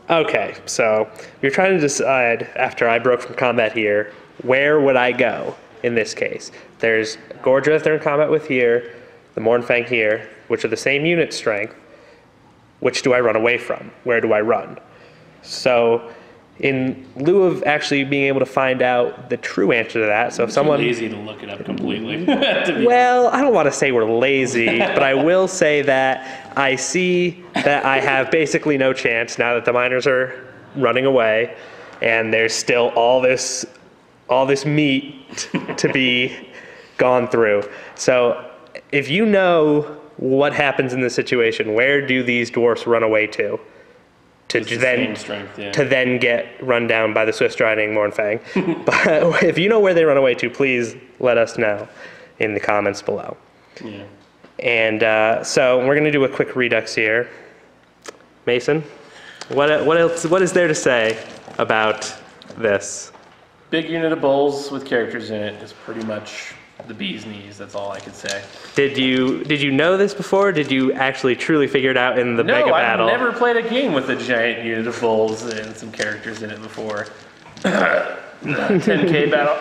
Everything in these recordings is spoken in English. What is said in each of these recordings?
Okay, so you're trying to decide, after I broke from combat here, where would I go in this case? There's Gordra they're in combat with here, the Mournfang here, which are the same unit strength. Which do I run away from? Where do I run? So in lieu of actually being able to find out the true answer to that, so if someone... Too lazy to look it up completely. Well, I don't want to say we're lazy, but I will say that I see that I have basically no chance now that the miners are running away, and there's still all this meat to be gone through. So if you know what happens in this situation, where do these dwarfs run away to? To then get run down by the swift-striding Mournfang. But if you know where they run away to, please let us know in the comments below. Yeah. And so we're going to do a quick redux here. Mason, what is there to say about this? Big unit of bulls with characters in it is pretty much the bee's knees. That's all I could say. Did you know this before? Did you actually truly figure it out in the mega battle? No, I've never played a game with a giant unit of bulls and some characters in it before. 10K battle.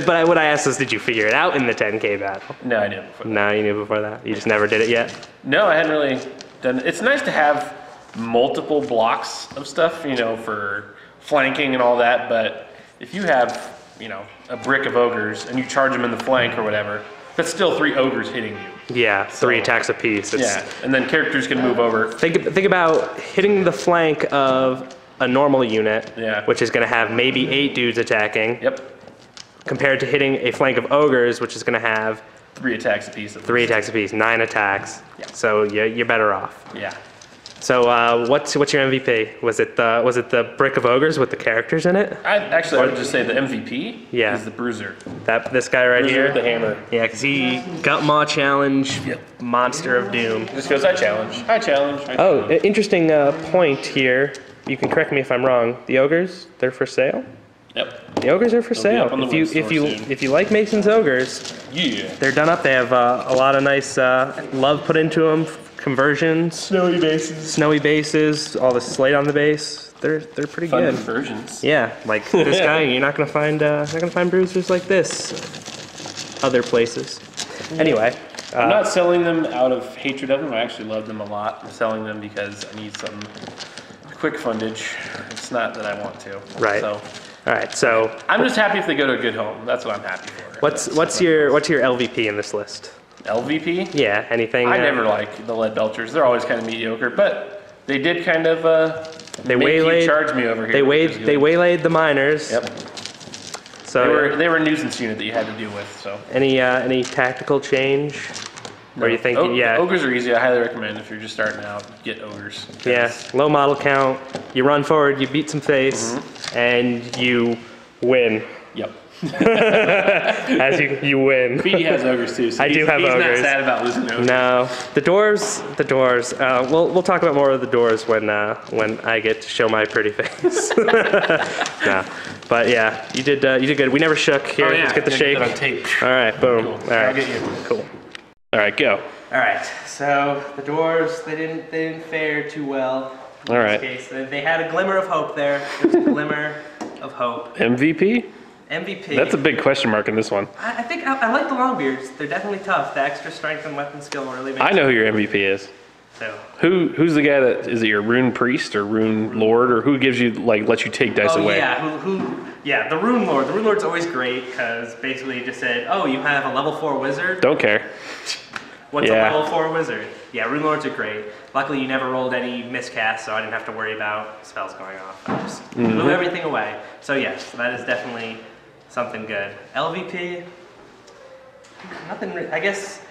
But what I asked was, did you figure it out in the 10K battle? No, I knew before that. No, you knew before that? You just never did it yet? No, I hadn't really done it. It's nice to have multiple blocks of stuff, you know, for flanking and all that, but if you have, you know, a brick of ogres and you charge them in the flank or whatever, that's still 3 ogres hitting you. Yeah, 3 attacks apiece. Yeah, and then characters can move over. Think about hitting the flank of a normal unit, which is going to have maybe 8 dudes attacking. Yep. Compared to hitting a flank of ogres, which is going to have 3 attacks apiece. 3 attacks apiece, 9 attacks. Yeah. So you're better off. Yeah. So what's your MVP? Was it the brick of ogres with the characters in it? I would just say the MVP is the bruiser. This guy right bruiser here with the hammer. Yeah, because he gut maw challenge, monster of doom. Just goes, I challenge. Interesting point here. You can correct me if I'm wrong. The ogres, they're for sale. Yep. The ogres are for sale. If you like Mason's ogres, they're done up. They have a lot of nice love put into them. Conversions, snowy bases, all the slate on the base. They're pretty good. Conversions. Yeah, like this guy, you're not gonna find bruisers like this other places. Anyway, I'm not selling them out of hatred of them. I actually love them a lot. I'm selling them because I need some quick fundage. It's not that I want to. Right. So, all right. So I'm just happy if they go to a good home. That's what I'm happy for. What's your LVP in this list? LVP? Yeah, anything? I never like the lead belchers. They're always kind of mediocre, but they did kind of charge me over here. They waylaid the miners. Yep. So they were a nuisance unit that you had to deal with. So any tactical change? No. Or you think ogres are easy. I highly recommend if you're just starting out, get ogres. Yeah, low model count. You run forward, you beat some face, and you win. Yep. As you win. Petey has ogres too. So I do have ogres. He's not sad about losing ogres. No, the dwarves. We'll talk about more of the dwarves when I get to show my pretty face. No, but yeah, you did good. We never shook. Here, let's get the shake. Get on tape. All right, boom. Cool. All right, I'll get you. Cool. All right, go. All right. So the dwarves, they didn't fare too well. All right. This case. They had a glimmer of hope there. There's a glimmer of hope. MVP. That's a big question mark in this one. I think I like the Longbeards. They're definitely tough. The extra strength and weapon skill really makes I know who your MVP is. So. Who's the guy that is it? Your rune priest or rune lord, or who gives you lets you take dice away? Yeah, the rune lord. The rune lord's always great because basically he just said, oh, you have a level 4 wizard. Don't care. What's a level 4 wizard? Yeah, rune lords are great. Luckily, you never rolled any miscasts, so I didn't have to worry about spells going off. I just blew everything away. So yes, that is definitely something good. LVP, nothing. I guess.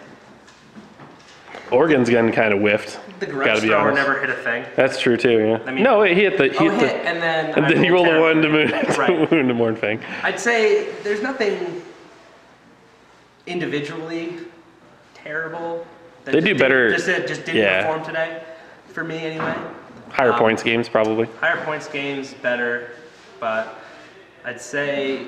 Organ's gun kind of whiffed. The Grudge Thrower never hit a thing. That's true too. Yeah. I mean, no, he hit the. And then he rolled a 1 to wound the Mournfang. I'd say there's nothing individually terrible. They do better. Just didn't perform today, for me anyway. Higher points games probably. Higher points games better, but I'd say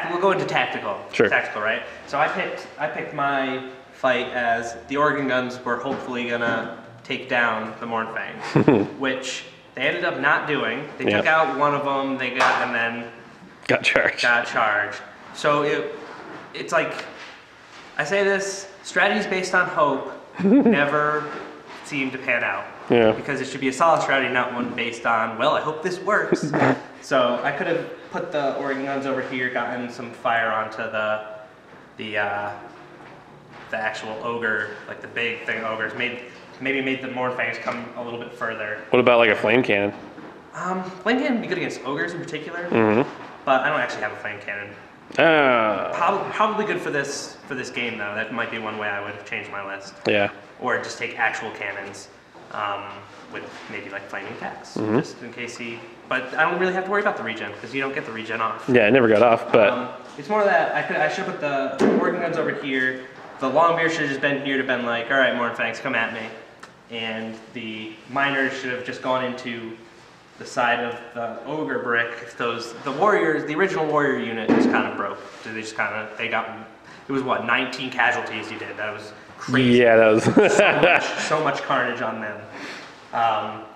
we'll go into tactical. Sure. Tactical, right? So I picked my fight as the organ guns were hopefully gonna take down the Mournfangs, which they ended up not doing. They took out one of them, and then got charged. So it's like, I say this, strategies based on hope never seem to pan out. Yeah. Because it should be a solid strategy, not one based on, well, I hope this works. So I could have put the Oregon guns over here, gotten some fire onto the actual ogre, like the big thing ogres, maybe made the Mournfangs come a little bit further. What about like a flame cannon? Flame cannon would be good against ogres in particular, but I don't actually have a flame cannon. Probably good for this game though. That might be one way I would change my list. Yeah. Or just take actual cannons with maybe like flaming attacks, just in case he. But I don't really have to worry about the regen because you don't get the regen off. Yeah, it never got off, but it's more that I should have put the Oregon guns over here. The Longbeard should have just been here to been like, all right, Mournfangs, come at me, and the miners should have just gone into the side of the ogre brick. If the original warrior unit just kind of broke. It was what, 19 casualties you did. That was crazy. Yeah, that was so much carnage on them.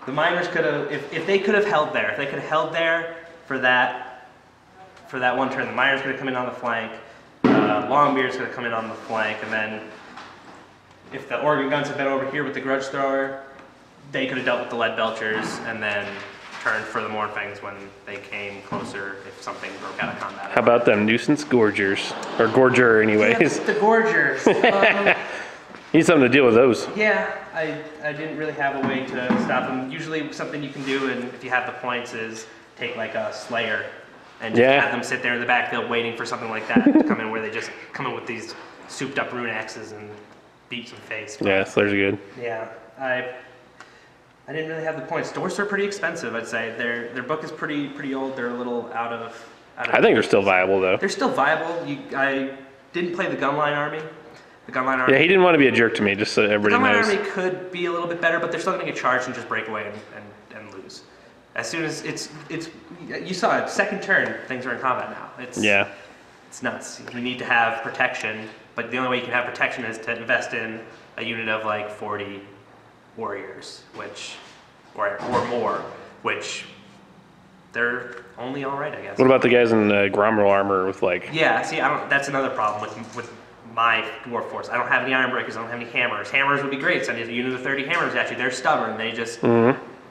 The miners could have, if they could have held there, for that one turn, the miners could have come in on the flank. Longbeard's going to come in on the flank, and then if the Oregon guns had been over here with the grudge thrower, they could have dealt with the lead belchers and then turned for the Mournfangs when they came closer if something broke out of combat. How about them nuisance gorgers? Or gorger anyways. Yeah, the gorgers. Need something to deal with those. Yeah, I didn't really have a way to stop them. Usually something you can do, and if you have the points, is take like a slayer and just have them sit there in the backfield waiting for something like that to come in, where they just come in with these souped up rune axes and beat some face. But yeah, slayers are good. yeah, I didn't really have the points. Dwarfs are pretty expensive, I'd say. Their book is pretty old. They're a little out of I think they're still viable though. They're still viable. I didn't play the Gunline Army. The Gunline Army. Yeah, he didn't want to be a jerk to me, just so everybody knows. The Gunline Army could be a little bit better, but they're still going to get charged and just break away and lose. As soon as you saw it, second turn, things are in combat now. It's nuts. You need to have protection, but the only way you can have protection is to invest in a unit of like 40 warriors, or more, which they're only all right, I guess. What about the guys in Gromro armor with like? Yeah, see, that's another problem with my dwarf force. I don't have any iron breakers. I don't have any hammers. Hammers would be great. Send a unit of 30 hammers at you. They're stubborn. They just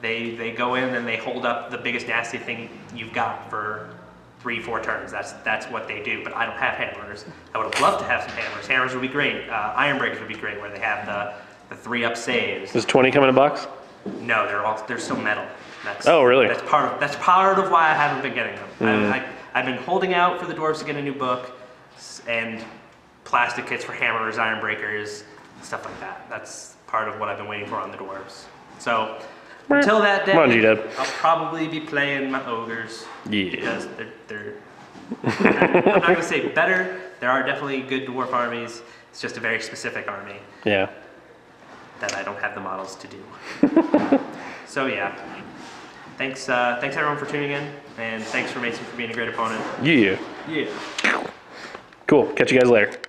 they go in and they hold up the biggest nasty thing you've got for 3-4 turns. That's what they do. But I don't have hammers. I would have loved to have some hammers. Hammers would be great. Iron breakers would be great, where they have the 3-up saves. Does 20 come in a box? No, they're still metal. Oh, really? That's part of why I haven't been getting them. I've been holding out for the dwarves to get a new book and plastic kits for hammers, iron breakers, stuff like that. That's part of what I've been waiting for on the dwarves. So until that day, I'll probably be playing my ogres. Yeah. Because they're I'm not going to say better. There are definitely good dwarf armies. It's just a very specific army. Yeah. That I don't have the models to do. So yeah. Thanks everyone for tuning in, and thanks for Mason for being a great opponent. Yeah. Yeah. Cool. Catch you guys later.